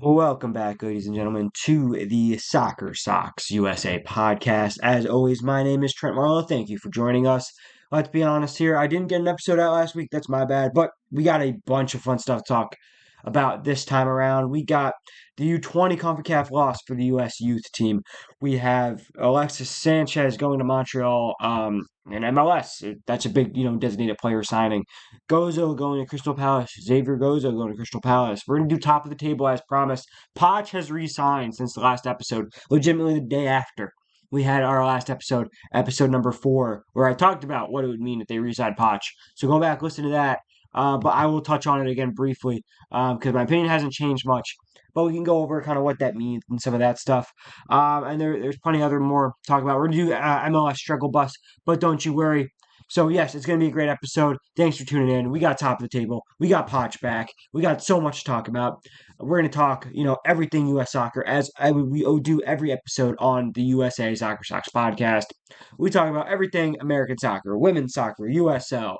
Welcome back, ladies and gentlemen, to the Soccer Sox USA podcast. As always, my name is Trent Marlow. Thank you for joining us. Let's be honest here. I didn't get an episode out last week. That's my bad. But we got a bunch of fun stuff to talk about this time around. We got the U20 CONCACAF loss for the U.S. youth team. We have Alexis Sanchez going to Montreal and MLS. That's a big, designated player signing. Gozo going to Crystal Palace. Xavier Gozo going to Crystal Palace. We're going to do top of the table as promised. Poch has re-signed since the last episode, legitimately the day after we had our last episode number 4, where I talked about what it would mean if they re-signed Poch. So go back, listen to that. But I will touch on it again briefly because my opinion hasn't changed much. But we can go over kind of what that means and some of that stuff. And there's plenty other more to talk about. We're going to do MLS struggle bus, but don't you worry. So, yes, it's going to be a great episode. Thanks for tuning in. We got top of the table. We got Poch back. We got so much to talk about. We're going to talk, everything U.S. soccer as we do every episode on the USA Soccer Sox podcast. We talk about everything American soccer, women's soccer, USL,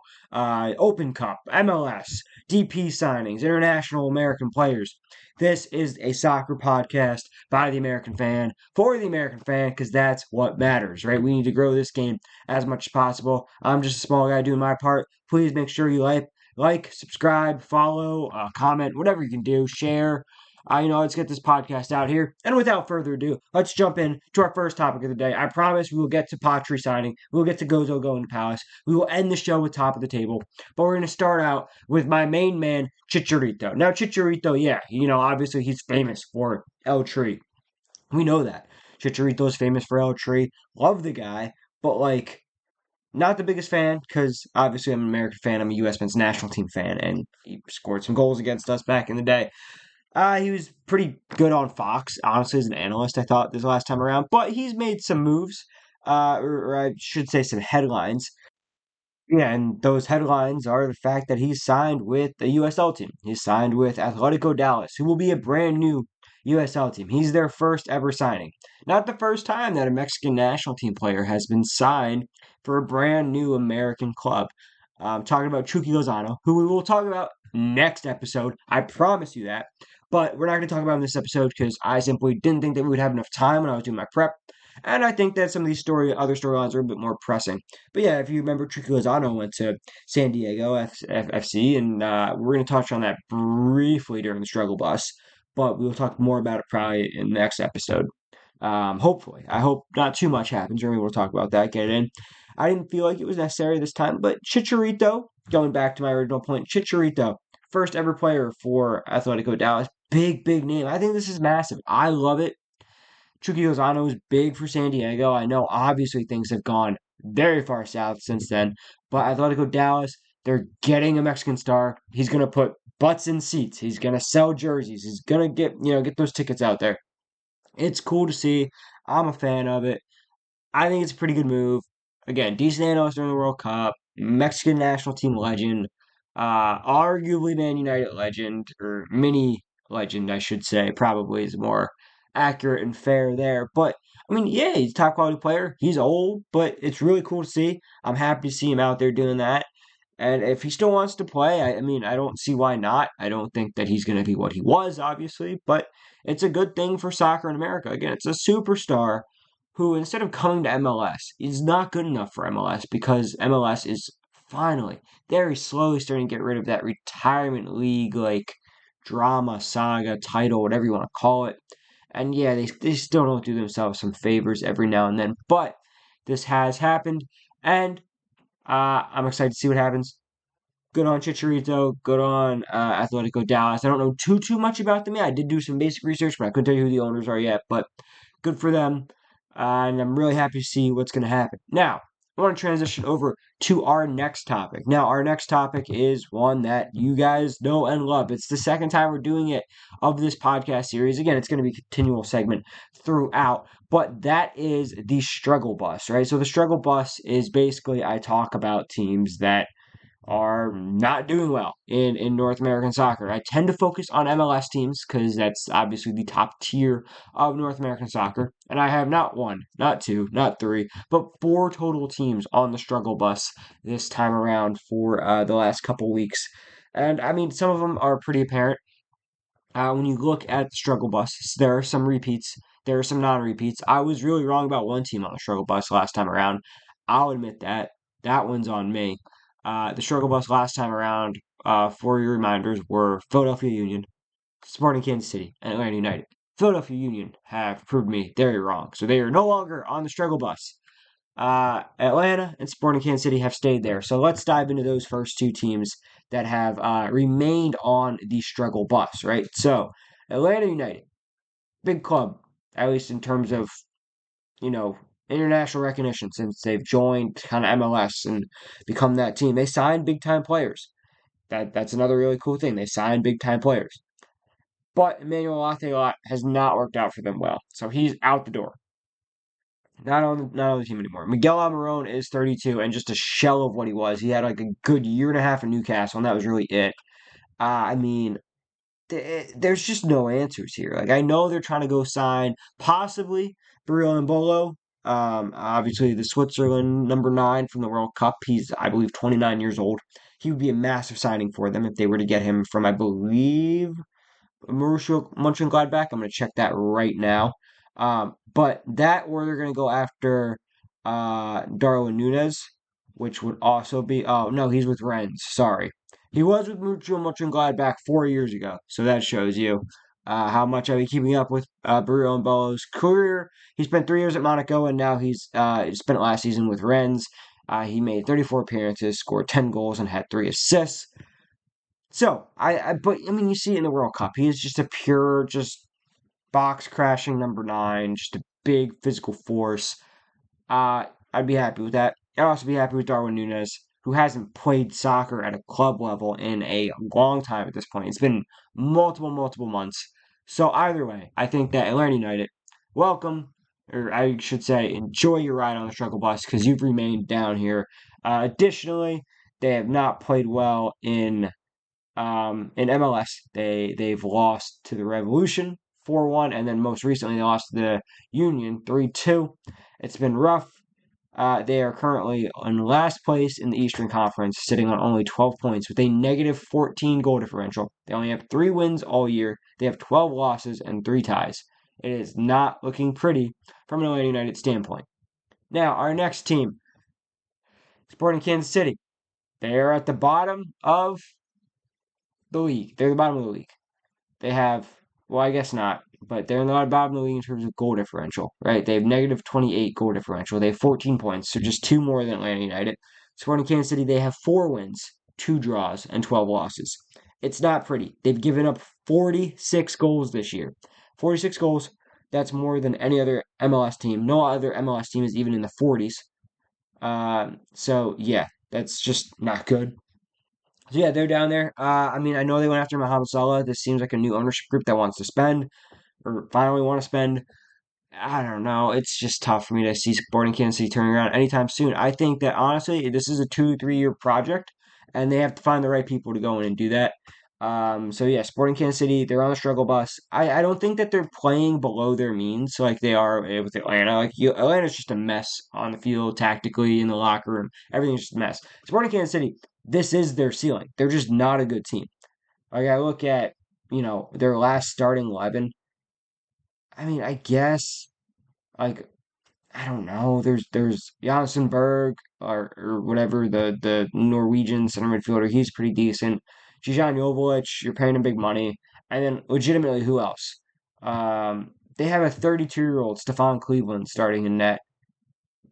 Open Cup, MLS, DP signings, international American players. This is a soccer podcast by the American fan, for the American fan, because that's what matters, right? We need to grow this game as much as possible. I'm just a small guy doing my part. Please make sure you like, subscribe, follow, comment, whatever you can do, share. Let's get this podcast out here. And without further ado, let's jump in to our first topic of the day. I promise we will get to Potri signing. We will get to Gozo going to Palace. We will end the show with top of the table. But we're going to start out with my main man, Chicharito. Now, Chicharito, yeah, obviously he's famous for El Tree. We know that. Chicharito is famous for El Tree. Love the guy, but not the biggest fan because obviously I'm an American fan. I'm a U.S. men's national team fan, and he scored some goals against us back in the day. He was pretty good on Fox, honestly, as an analyst, I thought, this last time around. But he's made some moves, or I should say some headlines. Yeah, and those headlines are the fact that he's signed with the USL team. He's signed with Atletico Dallas, who will be a brand new USL team. He's their first ever signing. Not the first time that a Mexican national team player has been signed for a brand new American club. Talking about Chucky Lozano, who we will talk about next episode. I promise you that. But we're not going to talk about him in this episode because I simply didn't think that we would have enough time when I was doing my prep. And I think that some of these other storylines are a bit more pressing. But yeah, if you remember, Chucky Lozano went to San Diego FC, and we're going to touch on that briefly during the struggle bus. But we'll talk more about it probably in the next episode. Hopefully. I hope not too much happens. We're able to talk about that, get it in. I didn't feel like it was necessary this time, but Chicharito, going back to my original point, Chicharito, first ever player for Atletico Dallas. Big, big name. I think this is massive. I love it. Chucky Lozano is big for San Diego. I know obviously things have gone very far south since then, but Atletico Dallas, they're getting a Mexican star. He's going to put butts in seats. He's going to sell jerseys. He's going to get those tickets out there. It's cool to see. I'm a fan of it. I think it's a pretty good move. Again, decent analyst during the World Cup, Mexican national team legend, arguably Man United legend, or mini legend, I should say, probably is more accurate and fair there. But I mean, yeah, he's a top quality player. He's old, but it's really cool to see. I'm happy to see him out there doing that. And if he still wants to play, I mean, I don't see why not. I don't think that he's going to be what he was, obviously, but it's a good thing for soccer in America. Again, it's a superstar who, instead of coming to MLS, is not good enough for MLS because MLS is finally, very slowly starting to get rid of that retirement league drama, saga, title, whatever you want to call it. And yeah, they still don't do themselves some favors every now and then, but this has happened, and I'm excited to see what happens. Good on Chicharito. Good on Atletico Dallas. I don't know too much about them yet. I did do some basic research, but I couldn't tell you who the owners are yet. But good for them, and I'm really happy to see what's going to happen. Now, I want to transition over to our next topic. Now, our next topic is one that you guys know and love. It's the second time we're doing it of this podcast series. Again, it's going to be a continual segment throughout, but that is the struggle bus, right? So the struggle bus is basically I talk about teams that are not doing well in North American soccer. I tend to focus on MLS teams because that's obviously the top tier of North American soccer. And I have not one, not two, not three, but 4 total teams on the struggle bus this time around for the last couple weeks. And I mean, some of them are pretty apparent. When you look at the struggle bus, there are some repeats, there are some non-repeats. I was really wrong about one team on the struggle bus last time around. I'll admit that. That one's on me. The struggle bus last time around, for your reminders, were Philadelphia Union, Sporting Kansas City, and Atlanta United. Philadelphia Union have proved me very wrong, so they are no longer on the struggle bus. Atlanta and Sporting Kansas City have stayed there. So let's dive into those first two teams that have remained on the struggle bus, right? So Atlanta United, big club, at least in terms of, you know, international recognition since they've joined kind of MLS and become that team. They signed big time players. That's another really cool thing. They signed big time players. But Emmanuel Latheot has not worked out for them well. So he's out the door. Not on the team anymore. Miguel Almiron is 32 and just a shell of what he was. He had like a good year and a half in Newcastle, and that was really it. I mean, there's just no answers here. Like I know they're trying to go sign possibly Barrio Embolo. Obviously the Switzerland number 9 from the World Cup. He's I believe 29 years old. He would be a massive signing for them if they were to get him from I believe Marussia Mönchengladbach. I'm going to check that right now. But that or they're going to go after Darwin Nunez, which would also be. Oh, no, he's with Rennes. Sorry. He was with Marussia Mönchengladbach 4 years ago. So that shows you how much I've been keeping up with Barrio and Bolo's career. He spent 3 years at Monaco, and now he's spent last season with Rennes. He made 34 appearances, scored 10 goals, and had 3 assists. So but I mean, you see it in the World Cup. He is just a pure, just box crashing number 9, just a big physical force. I'd be happy with that. I'd also be happy with Darwin Nunez, who hasn't played soccer at a club level in a long time at this point. It's been multiple months. So either way, I think that Atlanta United, welcome, or I should say, enjoy your ride on the struggle bus because you've remained down here. Additionally, they have not played well in MLS. They've lost to the Revolution 4-1, and then most recently they lost to the Union 3-2. It's been rough. They are currently in last place in the Eastern Conference, sitting on only 12 points with a negative 14 goal differential. They only have 3 wins all year. They have 12 losses and 3 ties. It is not looking pretty from an Atlanta United standpoint. Now, our next team, Sporting Kansas City. They are at the bottom of the league. They're the bottom of the league. They have, well, I guess not, but they're in the bottom of the league in terms of goal differential, right? They have negative 28 goal differential. They have 14 points, so just 2 more than Atlanta United. Sporting Kansas City, they have 4 wins, 2 draws, and 12 losses. It's not pretty. They've given up 46 goals this year. 46 goals, that's more than any other MLS team. No other MLS team is even in the 40s. So, yeah, that's just not good. So yeah, they're down there. I mean, I know they went after Mohamed Salah. This seems like a new ownership group that wants to spend, or finally want to spend. I don't know. It's just tough for me to see Sporting Kansas City turning around anytime soon. I think that honestly, this is a 2 3 year project, and they have to find the right people to go in and do that. So yeah, Sporting Kansas City, they're on the struggle bus. I don't think that they're playing below their means like they are with Atlanta. Atlanta's just a mess on the field, tactically in the locker room. Everything's just a mess. Sporting Kansas City, this is their ceiling. They're just not a good team. Like I look at, their last starting 11. I mean, I guess like I don't know. There's Jansenberg or whatever the Norwegian center midfielder. He's pretty decent. Jijan Jovic, you're paying him big money, and then legitimately, who else? They have a 32-year-old Stefan Cleveland starting in net.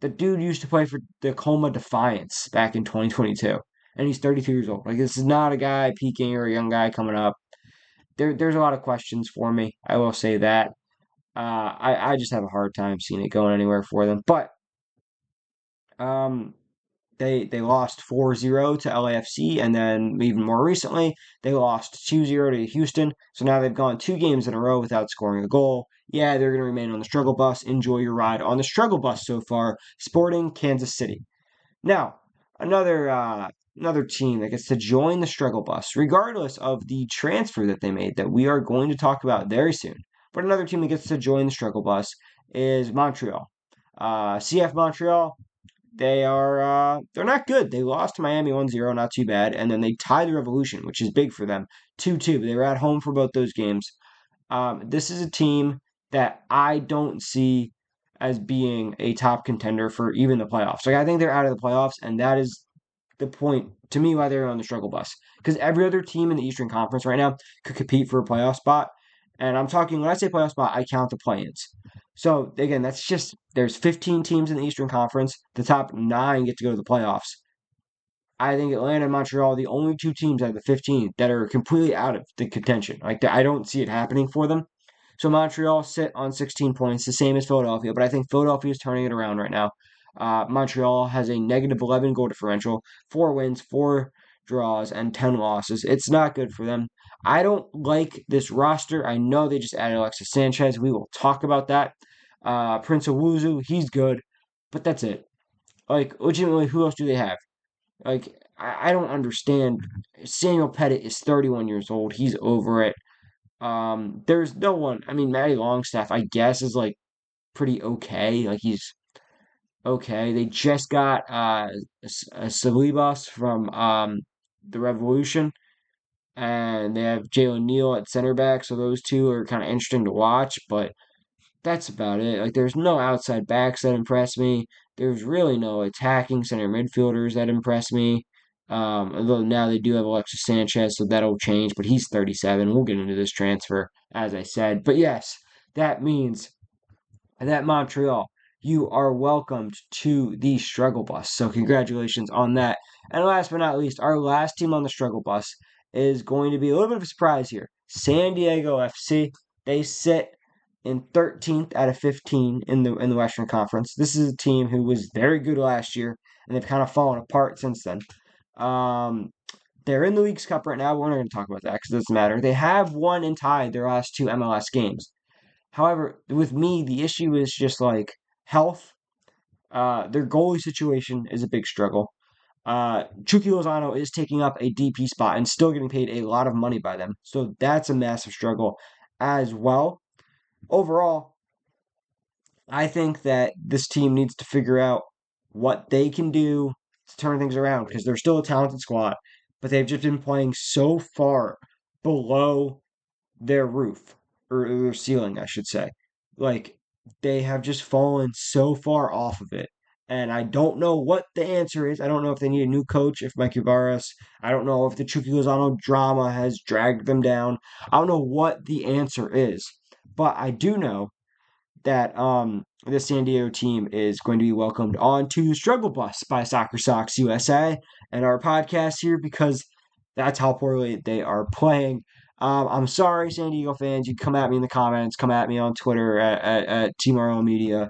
The dude used to play for Tacoma Defiance back in 2022, and he's 32 years old. Like this is not a guy peaking or a young guy coming up. There's a lot of questions for me. I will say that. I just have a hard time seeing it going anywhere for them. But um, they lost 4-0 to LAFC, and then even more recently, they lost 2-0 to Houston. So now they've gone 2 games in a row without scoring a goal. Yeah, they're going to remain on the struggle bus. Enjoy your ride on the struggle bus so far. Sporting Kansas City. Now, another team that gets to join the struggle bus, regardless of the transfer that they made, that we are going to talk about very soon. But another team that gets to join the struggle bus is Montreal. CF Montreal, they're not good. They lost to Miami 1-0, not too bad, and then they tied the Revolution, which is big for them, 2-2. They were at home for both those games. This is a team that I don't see as being a top contender for even the playoffs. Like I think they're out of the playoffs, and that is the point to me why they're on the struggle bus. Because every other team in the Eastern Conference right now could compete for a playoff spot. And I'm talking when I say playoff spot, I count the play-ins. So again, that's just there's 15 teams in the Eastern Conference. The top nine get to go to the playoffs. I think Atlanta and Montreal are the only two teams out of the 15 that are completely out of the contention. Like I don't see it happening for them. So Montreal sit on 16 points, the same as Philadelphia, but I think Philadelphia is turning it around right now. Montreal has a negative 11 goal differential, 4 wins, 4 draws, and 10 losses. It's not good for them. I don't like this roster. I know they just added Alexis Sanchez. We will talk about that. Prince Owuzu, he's good, but that's it. Like, legitimately, who else do they have? Like, I don't understand. Samuel Pettit is 31 years old. He's over it. There's no one. I mean, Matty Longstaff, I guess, is like pretty okay. Like he's okay. They just got Salibas from the Revolution, and they have Jalen Neal at center back. So those two are kind of interesting to watch, but that's about it. Like there's no outside backs that impress me. There's really no attacking center midfielders that impress me. Although now they do have Alexis Sanchez, so that'll change. But he's 37. We'll get into this transfer, as I said. But yes, that means that Montreal, you are welcomed to the struggle bus. So congratulations on that. And last but not least, our last team on the struggle bus is going to be a little bit of a surprise here. San Diego FC. They sit in 13th out of 15 in the Western Conference. This is a team who was very good last year, and they've kind of fallen apart since then. Um, they're in the League's Cup right now. But we're not going to talk about that because it doesn't matter. They have won and tied their last two MLS games. However, with me, the issue is just like health. Their goalie situation is a big struggle. Chucky Lozano is taking up a DP spot and still getting paid a lot of money by them. So that's a massive struggle as well. Overall, I think that this team needs to figure out what they can do to turn things around because they're still a talented squad, but they've just been playing so far below their roof or their ceiling, I should say. Like they have just fallen so far off of it. And I don't know what the answer is. I don't know if they need a new coach, if Mike Uvaras. I don't know if the Chucky Lozano drama has dragged them down. I don't know what the answer is. But I do know that the San Diego team is going to be welcomed onto Struggle Bus by Soccer Socks USA and our podcast here because that's how poorly they are playing. I'm sorry, San Diego fans. You come at me in the comments. Come at me on Twitter at T Marlow Media.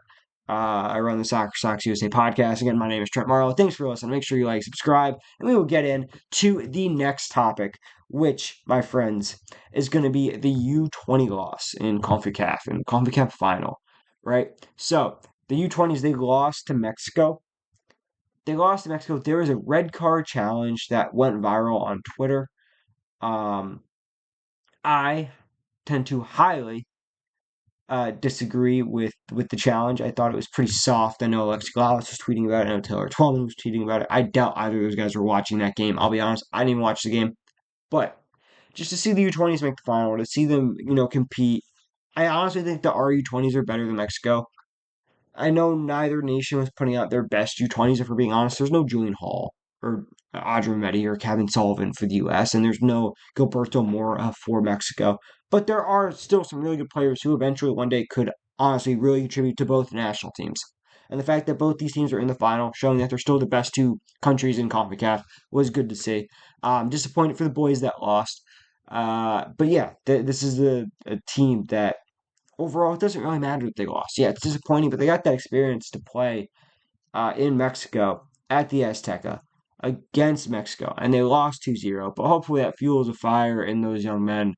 I run the Soccer Socks USA podcast. Again, my name is Trent Marlow. Thanks for listening. Make sure you like, subscribe, and we will get in to the next topic, which, my friends, is going to be the U20 loss in CONCACAF, in CONCACAF final, right? So, the U20s, they lost to Mexico. They lost to Mexico. There was a red card challenge that went viral on Twitter. Um, I tend to highly disagree with the challenge. I thought it was pretty soft. I know Alexi Gallus was tweeting about it. I know Taylor Twellman was tweeting about it. I doubt either of those guys were watching that game. I'll be honest. I didn't even watch the game. But just to see the U20s make the final, to see them, compete, I honestly think the RU20s are better than Mexico. I know neither nation was putting out their best U20s, if we're being honest. There's no Julian Hall or Audrey Meddy or Kevin Sullivan for the U.S., and there's no Gilberto Mora for Mexico. But there are still some really good players who eventually one day could honestly really contribute to both national teams. And the fact that both these teams are in the final, showing that they're still the best two countries in CONCACAF, was good to see. Disappointed for the boys that lost. But yeah, this is a team that overall, it doesn't really matter if they lost. Yeah, it's disappointing, but they got that experience to play in Mexico at the Azteca against Mexico, and they lost 2-0. But hopefully that fuels a fire in those young men,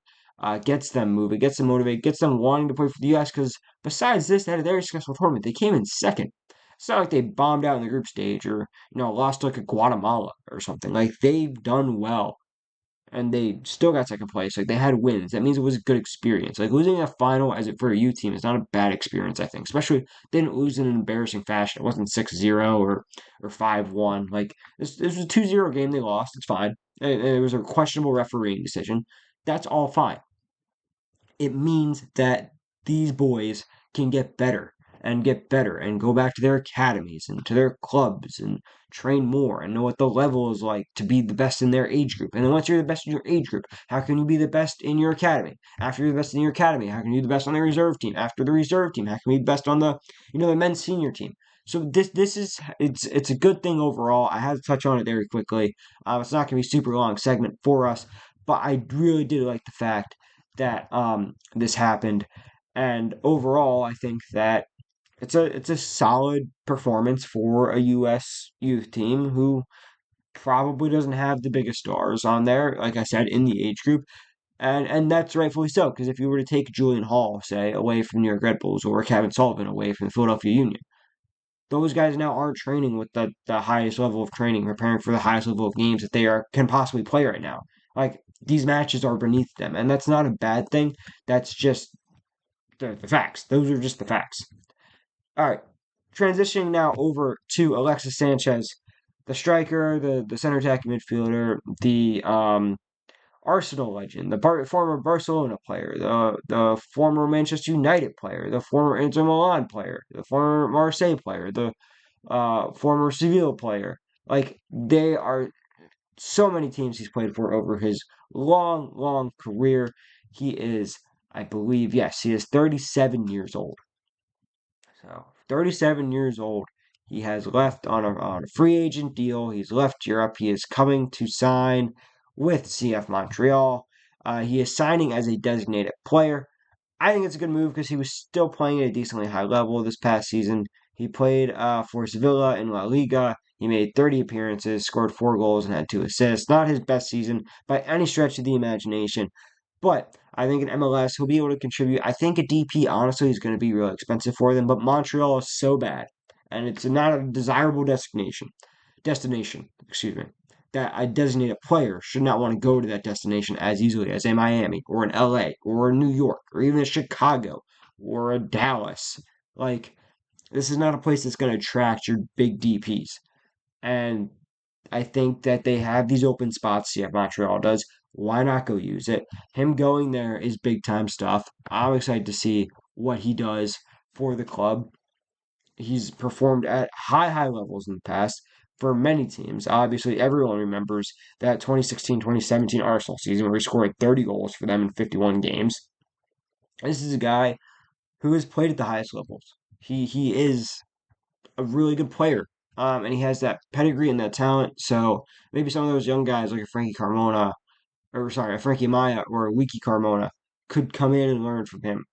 gets them moving, gets them motivated, gets them wanting to play for the U.S. Because besides this, they had a very successful tournament. They came in second. It's not like they bombed out in the group stage or lost like a Guatemala or something. Like they've done well and they still got second place. Like they had wins. That means it was a good experience. Like losing a final as it for a U team is not a bad experience, I think. Especially they didn't lose in an embarrassing fashion. It wasn't 6-0 or 5-1. Like this was a 2-0 game they lost. It's fine. It was a questionable refereeing decision. That's all fine. It means that these boys can get better and get better and go back to their academies and to their clubs and train more and know what the level is like to be the best in their age group. And then once you're the best in your age group, how can you be the best in your academy? After you're the best in your academy, how can you be the best on the reserve team? After the reserve team, how can you be the best on the men's senior team? So this is it's a good thing overall. I had to touch on it very quickly. It's not going to be a super long segment for us, but I really did like the fact that this happened. And overall, I think that it's a solid performance for a U.S. youth team who probably doesn't have the biggest stars on there, like I said, in the age group. And that's rightfully so, because if you were to take Julian Hall, say, away from New York Red Bulls or Kevin Sullivan away from the Philadelphia Union, those guys now aren't training with the highest level of training, preparing for the highest level of games that they can possibly play right now. Like these matches are beneath them, and that's not a bad thing. That's just the facts. Those are just the facts. All right, transitioning now over to Alexis Sanchez, the striker, the center attacking midfielder, the Arsenal legend, the former Barcelona player, the former Manchester United player, the former Inter Milan player, the former Marseille player, the former Seville player. Like they are so many teams he's played for over his long, long career. He is, I believe, yes, he is 37 years old. So 37 years old. He has left on a free agent deal. He's left Europe. He is coming to sign with CF Montreal. He is signing as a designated player. I think it's a good move because he was still playing at a decently high level this past season. He played for Sevilla in La Liga. He made 30 appearances, scored 4 goals, and had 2 assists. Not his best season by any stretch of the imagination, but I think in MLS he'll be able to contribute. I think a DP honestly is going to be really expensive for them, but Montreal is so bad, and it's not a desirable destination, excuse me, that a designated player should not want to go to that destination as easily as a Miami or an LA or a New York or even a Chicago or a Dallas. Like, this is not a place that's going to attract your big DPs. And I think that they have these open spots. Yeah, Montreal does. Why not go use it? Him going there is big time stuff. I'm excited to see what he does for the club. He's performed at high levels in the past for many teams. Obviously, everyone remembers that 2016-2017 Arsenal season where he scored 30 goals for them in 51 games. This is a guy who has played at the highest levels. He is a really good player. And he has that pedigree and that talent. So maybe some of those young guys like a Frankie Carmona, or sorry, a Frankie Maya or a Wiki Carmona could come in and learn from him.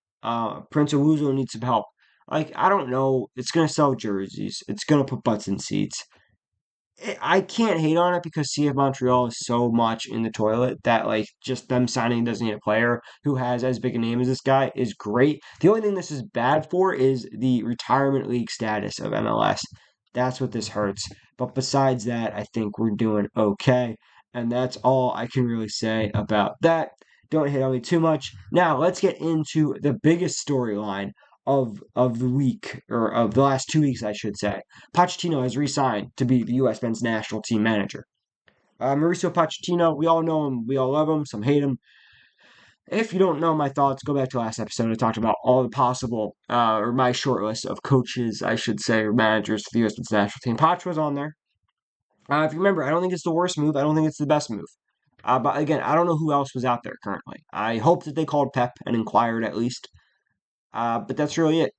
Prince Owuzu needs some help. Like, I don't know. It's going to sell jerseys. It's going to put butts in seats. I can't hate on it because CF Montreal is so much in the toilet that like just them signing doesn't need a player who has as big a name as this guy is great. The only thing this is bad for is the retirement league status of MLS. That's what this hurts. But besides that, I think we're doing okay. And that's all I can really say about that. Don't hit on me too much. Now let's get into the biggest storyline of the week, or of the last 2 weeks, I should say. Pochettino has re-signed to be the U.S. men's national team manager. Mauricio Pochettino, we all know him, we all love him, some hate him. If you don't know my thoughts, go back to last episode. I talked about all the possible, or my short list of coaches, I should say, or managers for the U.S. men's national team. Poch was on there. If you remember, I don't think it's the worst move. I don't think it's the best move. But again, I don't know who else was out there currently. I hope that they called Pep and inquired at least. But that's really it.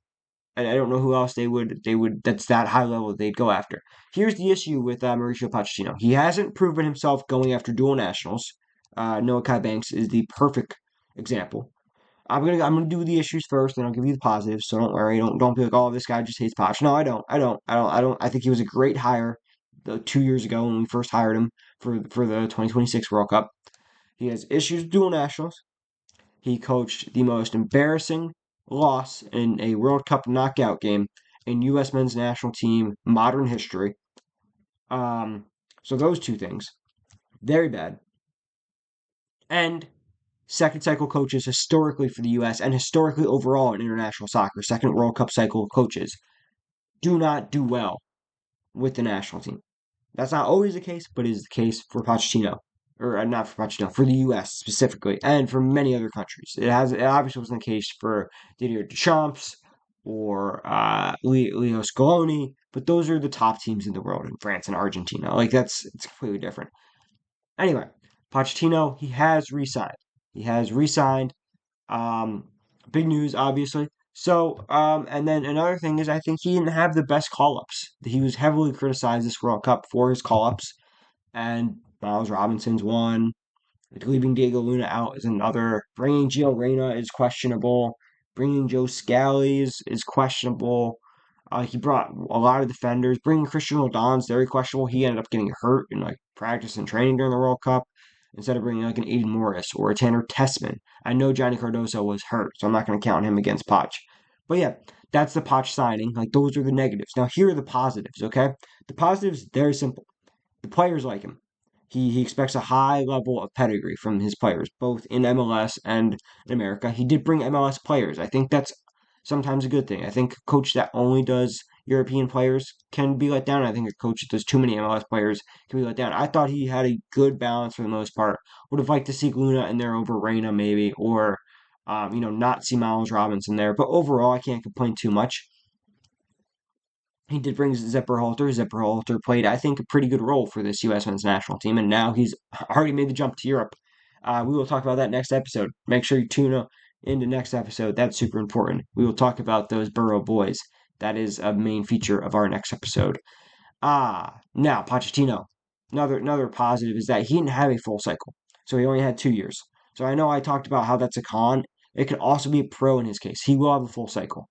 I don't know who else they would that's that high level they'd go after. Here's the issue with Mauricio Pochettino. He hasn't proven himself going after dual nationals. Noah Kai Banks is the perfect example. I'm gonna do the issues first, and I'll give you the positives. So don't worry, don't be like, oh, this guy just hates Poch. No, I don't. I think he was a great hire 2 years ago when we first hired him for the 2026 World Cup. He has issues with dual nationals. He coached the most embarrassing loss in a World Cup knockout game in U.S. men's national team modern history. So those two things, very bad. And second cycle coaches historically for the U.S. and historically overall in international soccer, second World Cup cycle coaches do not do well with the national team. That's not always the case, but is the case for Pochettino. or not for Pochettino, for the U.S. specifically, and for many other countries. It obviously wasn't the case for Didier Deschamps or Leo Scaloni, but those are the top teams in the world in France and Argentina. Like it's completely different. Anyway, Pochettino, he has re-signed. He has re-signed. Um, Big news, obviously. So, and then another thing is, I think he didn't have the best call-ups. He was heavily criticized this World Cup for his call-ups, and Miles Robinson's one. Leaving Diego Luna out is another. Bringing Gio Reyna is questionable. Bringing Joe Scally is questionable. He brought a lot of defenders. Bringing Christian Roldan's very questionable. He ended up getting hurt in like practice and training during the World Cup instead of bringing like an Aiden Morris or a Tanner Tessman. I know Johnny Cardoso was hurt, so I'm not going to count him against Poch. But yeah, that's the Poch signing. Like those are the negatives. Now here are the positives. Okay, the positives very simple. The players like him. He expects a high level of pedigree from his players, both in MLS and in America. He did bring MLS players. I think that's sometimes a good thing. I think a coach that only does European players can be let down. I think a coach that does too many MLS players can be let down. I thought he had a good balance for the most part. Would have liked to see Luna in there over Reyna maybe, or not see Miles Robinson there. But overall, I can't complain too much. He did bring Zepper Halter played, I think, a pretty good role for this U.S. men's national team, and now he's already made the jump to Europe. We will talk about that next episode. Make sure you tune into next episode. That's super important. We will talk about those Borough boys. That is a main feature of our next episode. Now Pochettino. Another positive is that he didn't have a full cycle, so he only had 2 years. So I know I talked about how that's a con. It could also be a pro in his case. He will have a full cycle.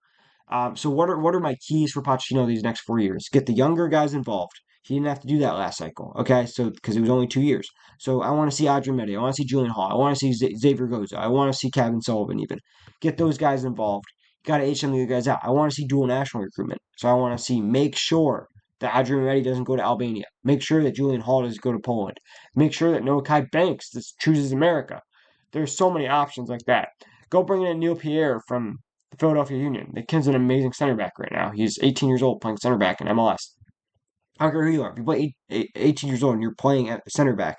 So what are my keys for Pochettino these next 4 years? Get the younger guys involved. He didn't have to do that last cycle, okay? So because it was only 2 years. So I want to see Adrian Medi. I want to see Julian Hall. I want to see Xavier Goza. I want to see Kevin Sullivan even. Get those guys involved. Got to H some of the guys out. I want to see dual national recruitment. So I want to see make sure that Adrian Medi doesn't go to Albania. Make sure that Julian Hall doesn't go to Poland. Make sure that Noah Kai Banks just chooses America. There's so many options like that. Go bring in Neil Pierre from the Philadelphia Union. The kid's an amazing center back right now. He's 18 years old playing center back in MLS. I don't care who you are. If you play 18 years old and you're playing at center back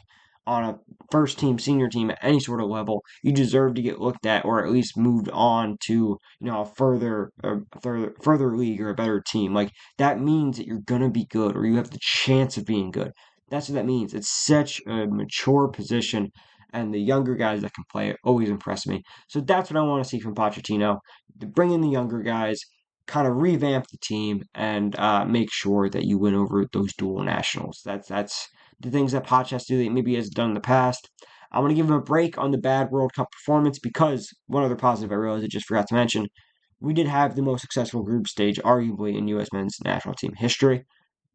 on a first team, senior team at any sort of level, you deserve to get looked at or at least moved on to a further league or a better team. Like that means that you're gonna be good or you have the chance of being good. That's what that means. It's such a mature position, and the younger guys that can play it always impress me. So that's what I want to see from Pochettino. To bring in the younger guys, kind of revamp the team and make sure that you win over those dual nationals. That's the things that Poch has to do that maybe he has done in the past. I'm going to give him a break on the bad World Cup performance because one other positive I realized I just forgot to mention. We did have the most successful group stage, arguably, in U.S. men's national team history.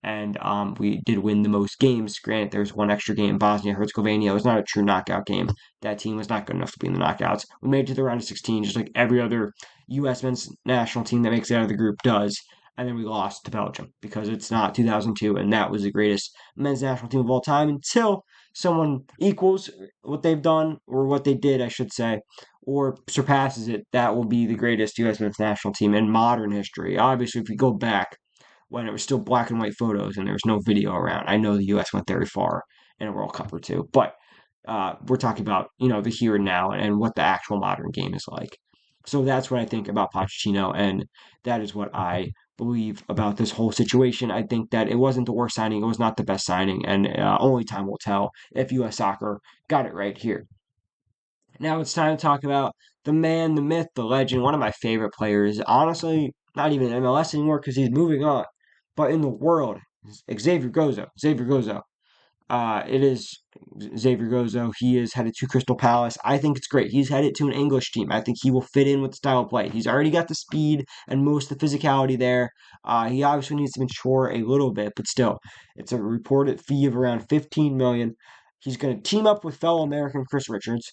And we did win the most games. Granted, there's one extra game in Bosnia Herzegovina. It was not a true knockout game. That team was not good enough to be in the knockouts. We made it to the round of 16, just like every other U.S. men's national team that makes it out of the group does. And then we lost to Belgium because it's not 2002, and that was the greatest men's national team of all time until someone equals what they've done, or what they did, I should say, or surpasses it. That will be the greatest U.S. men's national team in modern history. Obviously, if we go back when it was still black and white photos and there was no video around. I know the U.S. went very far in a World Cup or two, but we're talking about the here and now and what the actual modern game is like. So that's what I think about Pochettino, and that is what I believe about this whole situation. I think that it wasn't the worst signing, it was not the best signing, and only time will tell if U.S. Soccer got it right here. Now it's time to talk about the man, the myth, the legend, one of my favorite players. Honestly, not even MLS anymore because he's moving on. But in the world, Xavier Gozo. Xavier Gozo. It is Xavier Gozo. He is headed to Crystal Palace. I think it's great. He's headed to an English team. I think he will fit in with the style of play. He's already got the speed and most of the physicality there. He obviously needs to mature a little bit, but still, it's a reported fee of around 15 million. He's going to team up with fellow American Chris Richards.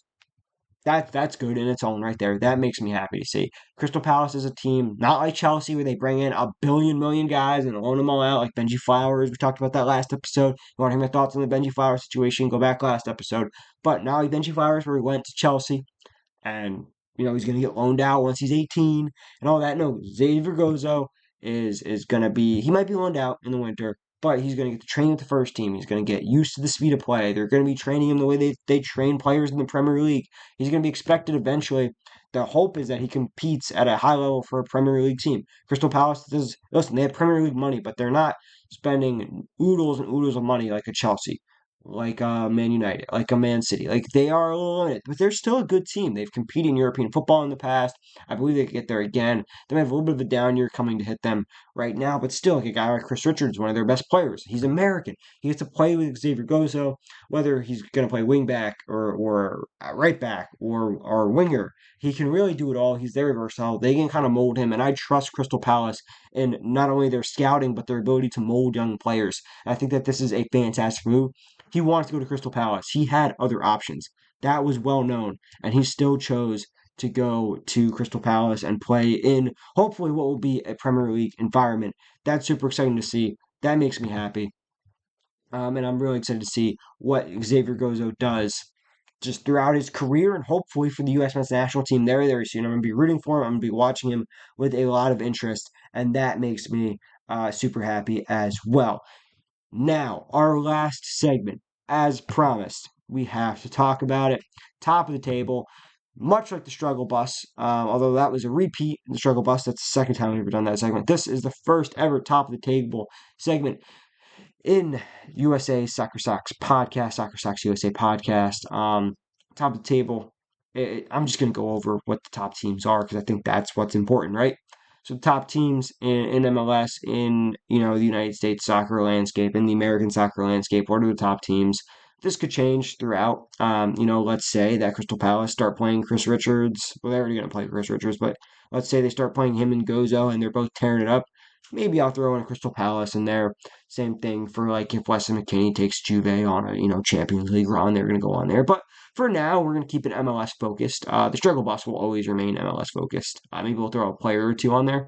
That's good in its own right there. That makes me happy to see. Crystal Palace is a team not like Chelsea where they bring in a million guys and loan them all out like Benji Flowers. We talked about that last episode. You want to hear my thoughts on the Benji Flowers situation? Go back last episode. But not like Benji Flowers where he went to Chelsea and he's going to get loaned out once he's 18 and all that. No, Xavier Gozo is going to be. He might be loaned out in the winter, but he's going to get to train with the first team. He's going to get used to the speed of play. They're going to be training him the way they train players in the Premier League. He's going to be expected eventually. The hope is that he competes at a high level for a Premier League team. Crystal Palace does, listen, they have Premier League money, but they're not spending oodles and oodles of money like a Chelsea, like a Man United, like a Man City. Like they are a little limited, but they're still a good team. They've competed in European football in the past. I believe they could get there again. They might have a little bit of a down year coming to hit them right now, but still, like a guy like Chris Richards, one of their best players. He's American. He gets to play with Xavier Gozo, whether he's going to play wing back or right back or winger. He can really do it all. He's very versatile. They can kind of mold him, and I trust Crystal Palace in not only their scouting but their ability to mold young players. And I think that this is a fantastic move. He wants to go to Crystal Palace. He had other options. That was well known, and he still chose to go to Crystal Palace and play in hopefully what will be a Premier League environment. That's super exciting to see. That makes me happy. And I'm really excited to see what Xavier Gozo does just throughout his career and hopefully for the U.S. men's national team very soon. I'm going to be rooting for him. I'm going to be watching him with a lot of interest, and that makes me super happy as well. Now, our last segment, as promised, we have to talk about it. Top of the table, much like the struggle bus, although that was a repeat in the struggle bus. That's the second time we've ever done that segment. This is the first ever top of the table segment in USA Soccer Sox podcast, Soccer Sox USA podcast. Top of the table. I'm just going to go over what the top teams are because I think that's what's important, right? So the top teams in MLS, in the United States soccer landscape, in the American soccer landscape, what are the top teams? This could change throughout. Let's say that Crystal Palace start playing Chris Richards. Well, they're already going to play Chris Richards, but let's say they start playing him and Gozo, and they're both tearing it up. Maybe I'll throw in Crystal Palace in there. Same thing for like if Weston McKennie takes Juve on a Champions League run, they're going to go on there. But for now, we're going to keep it MLS focused. The struggle bus will always remain MLS focused. Maybe we'll throw a player or two on there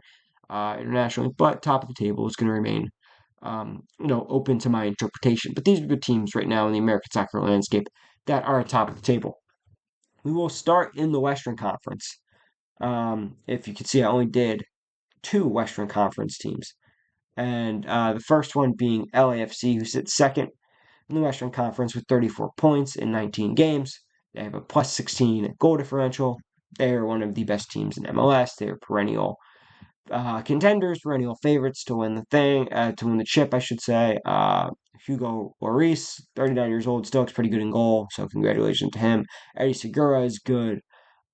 internationally, but top of the table is going to remain, open to my interpretation. But these are the teams right now in the American soccer landscape that are at top of the table. We will start in the Western Conference. If you can see, I only did two Western Conference teams. And the first one being LAFC, who sits second in the Western Conference with 34 points in 19 games. They have a plus 16 goal differential. They are one of the best teams in MLS. They are perennial contenders, perennial favorites to win to win the chip, I should say. Hugo Lloris, 39 years old, still looks pretty good in goal, so congratulations to him. Eddie Segura is good.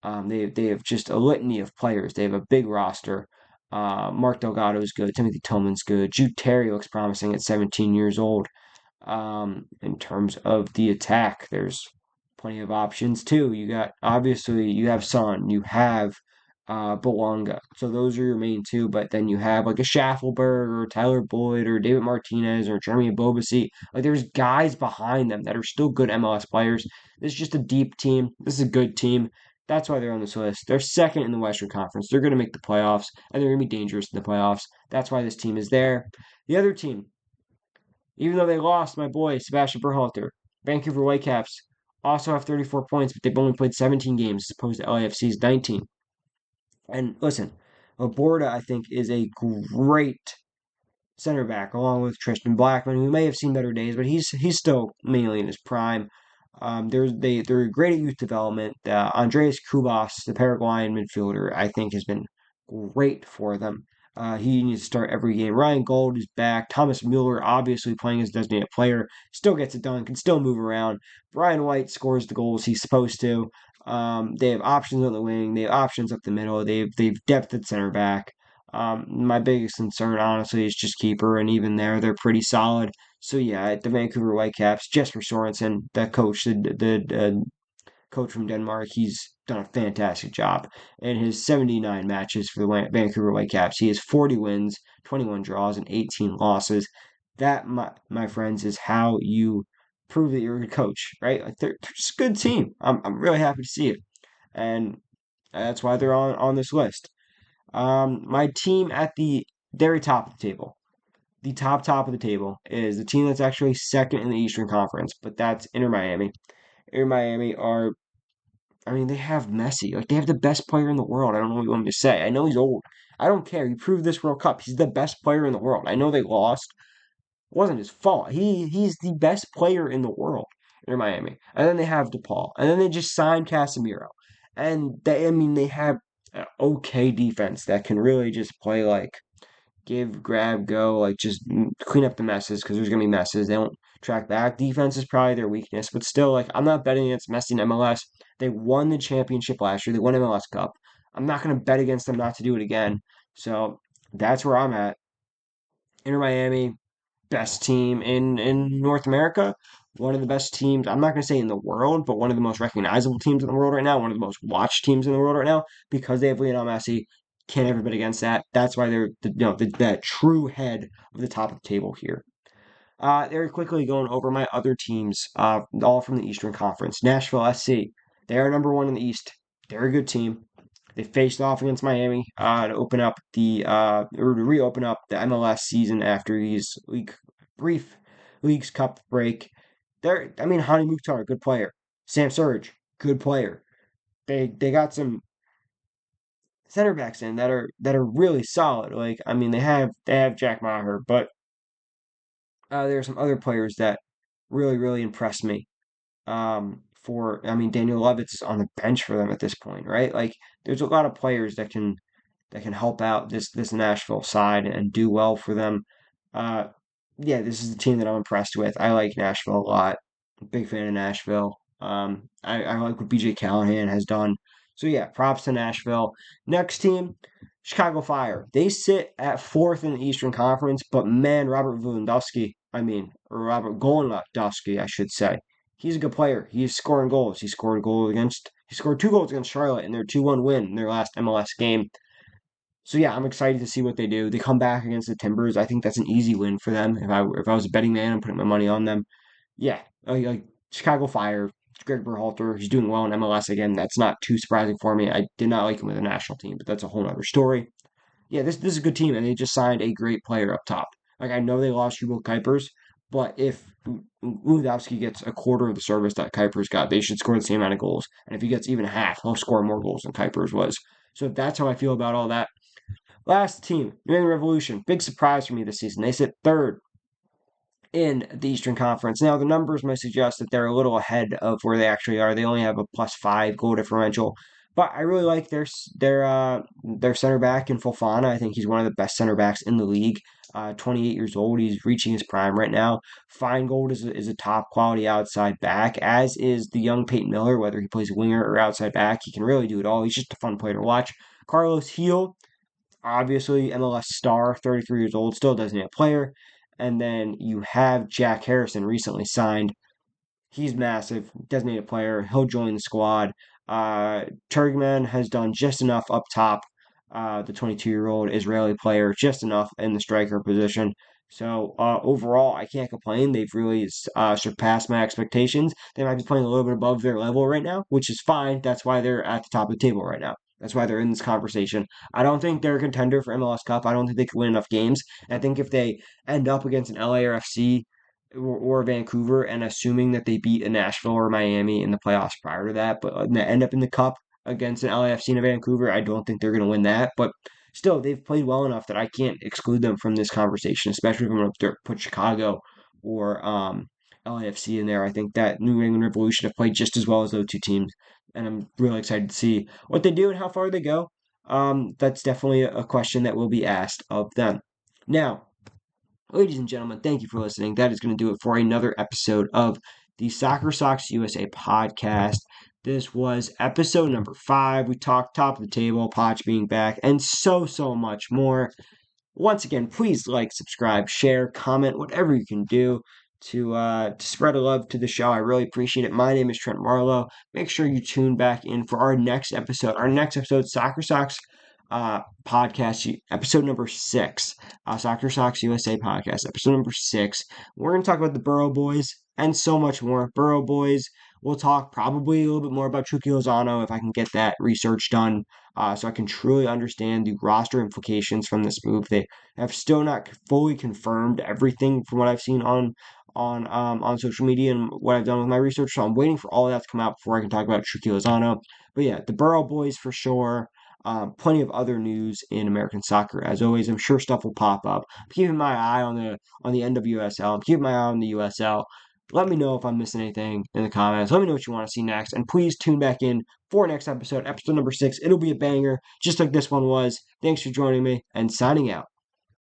They have just a litany of players. They have a big roster. Mark Delgado is good. Timothy Tillman's good. Jude Terry looks promising at 17 years old. In terms of the attack, there's plenty of options too. You have Son, you have Belonga. So those are your main two, but then you have like a Schaffelberg or Tyler Boyd or David Martinez or Jeremy Bobasi. Like there's guys behind them that are still good MLS players. This is just a deep team. This is a good team. That's why they're on this list. They're second in the Western Conference. They're going to make the playoffs, and they're going to be dangerous in the playoffs. That's why this team is there. The other team, even though they lost my boy, Sebastian Berhalter, Vancouver Whitecaps also have 34 points, but they've only played 17 games as opposed to LAFC's 19. And listen, Laborda, I think, is a great center back, along with Tristan Blackman, who may have seen better days, but he's still mainly in his prime. They're great at youth development. Andreas Kubas, the Paraguayan midfielder, I think has been great for them. He needs to start every game. Ryan Gold is back. Thomas Mueller, obviously playing as designated player, still gets it done, can still move around. Brian White scores the goals he's supposed to. They have options on the wing. They have options up the middle. They've depth at center back. My biggest concern, honestly, is just keeper, and even there, they're pretty solid. So yeah, the Vancouver Whitecaps, Jesper Sorensen, that coach, the coach from Denmark, he's done a fantastic job in his 79 matches for the Vancouver Whitecaps. He has 40 wins, 21 draws, and 18 losses. That, my friends, is how you prove that you're a good coach, right? Like they're just a good team. I'm really happy to see it, and that's why they're on this list. My team at the very top of the table, the top of the table, is the team that's actually second in the Eastern Conference, but that's Inter Miami. Inter Miami they have Messi. Like, they have the best player in the world. I don't know what you want me to say. I know he's old. I don't care. He proved this World Cup. He's the best player in the world. I know they lost. wasn't his fault. He's the best player in the world in Miami. And then they have DePaul. And then they just signed Casemiro. And they have an okay defense that can really just play like give, grab, go, like just clean up the messes because there's gonna be messes. They don't track back. Defense is probably their weakness, but still, like I'm not betting against Messi in MLS. They won the championship last year. They won MLS Cup. I'm not gonna bet against them not to do it again. So that's where I'm at. Inter Miami, best team in North America. One of the best teams. I'm not gonna say in the world, but one of the most recognizable teams in the world right now. One of the most watched teams in the world right now because they have Lionel Messi. Can't ever bet against that. That's why they're the true head of the top of the table here. Very quickly going over my other teams, all from the Eastern Conference. Nashville SC. They are number one in the East. They're a good team. They faced off against Miami to open up or to reopen up the MLS season after these brief Leagues Cup break. Hani Mukhtar, good player. Sam Surge, good player. They got some center backs in that are really solid. They have Jack Maher, but there are some other players that really impressed me. Daniel Levitz is on the bench for them at this point, right? Like, there's a lot of players that can help out this Nashville side and do well for them. Uh, yeah, this is the team that I'm impressed with. I like Nashville a lot. Big fan of Nashville. I like what BJ Callahan has done. So yeah, props to Nashville. Next team, Chicago Fire. They sit at fourth in the Eastern Conference, but man, Robert Golendowski, I should say. He's a good player. He's scoring goals. He scored 2 goals against Charlotte in their 2-1 win in their last MLS game. So yeah, I'm excited to see what they do. They come back against the Timbers. I think that's an easy win for them. If I was a betting man, I'm putting my money on them. Yeah, like Chicago Fire, Greg Berhalter, he's doing well in MLS again. That's not too surprising for me. I did not like him with the national team, but that's a whole other story. Yeah, this is a good team, and they just signed a great player up top. Like I know they lost Hugo Kuipers, but if Lewandowski gets a quarter of the service that Kuipers got, they should score the same amount of goals. And if he gets even half, he'll score more goals than Kuipers was. So that's how I feel about all that. Last team, New England Revolution. Big surprise for me this season. They sit third in the Eastern Conference. Now, the numbers may suggest that they're a little ahead of where they actually are. They only have a +5 goal differential, but I really like their center back in Fofana. I think he's one of the best center backs in the league. 28 years old, he's reaching his prime right now. Feingold is a top quality outside back, as is the young Peyton Miller. Whether he plays winger or outside back, he can really do it all. He's just a fun player to watch. Carlos Heel, obviously MLS star, 33 years old, still a designated player. And then you have Jack Harrison recently signed. He's massive, designated player. He'll join the squad. Turgman has done just enough up top. The 22-year-old Israeli player, just enough in the striker position. So overall, I can't complain. They've really surpassed my expectations. They might be playing a little bit above their level right now, which is fine. That's why they're at the top of the table right now. That's why they're in this conversation. I don't think they're a contender for MLS Cup. I don't think they can win enough games. I think if they end up against an LAFC or Vancouver, and assuming that they beat a Nashville or Miami in the playoffs prior to that, but end up in the Cup against an LAFC and a Vancouver, I don't think they're going to win that. But still, they've played well enough that I can't exclude them from this conversation, especially if I'm going to put Chicago or LAFC in there. I think that New England Revolution have played just as well as those two teams, and I'm really excited to see what they do and how far they go. That's definitely a question that will be asked of them. Now, ladies and gentlemen, thank you for listening. That is going to do it for another episode of the Soccer Sox USA podcast. This was episode number 5. We talked top of the table, Poch being back, and so much more. Once again, please like, subscribe, share, comment, whatever you can do to spread a love to the show. I really appreciate it. My name is Trent Marlow. Make sure you tune back in for our next episode. Our next episode, Soccer Sox podcast, episode number 6. Soccer Sox USA podcast, episode number 6. We're going to talk about the Burrow Boys and so much more. Burrow Boys. We'll talk probably a little bit more about Chucky Lozano if I can get that research done, so I can truly understand the roster implications from this move. They have still not fully confirmed everything from what I've seen on social media and what I've done with my research. So I'm waiting for all of that to come out before I can talk about Chucky Lozano. But yeah, the Burrow Boys for sure. plenty of other news in American soccer. As always, I'm sure stuff will pop up. I'm keeping my eye on the NWSL. I'm keeping my eye on the USL. Let me know if I'm missing anything in the comments. Let me know what you want to see next. And please tune back in for next episode, episode number 6. It'll be a banger, just like this one was. Thanks for joining me and signing out.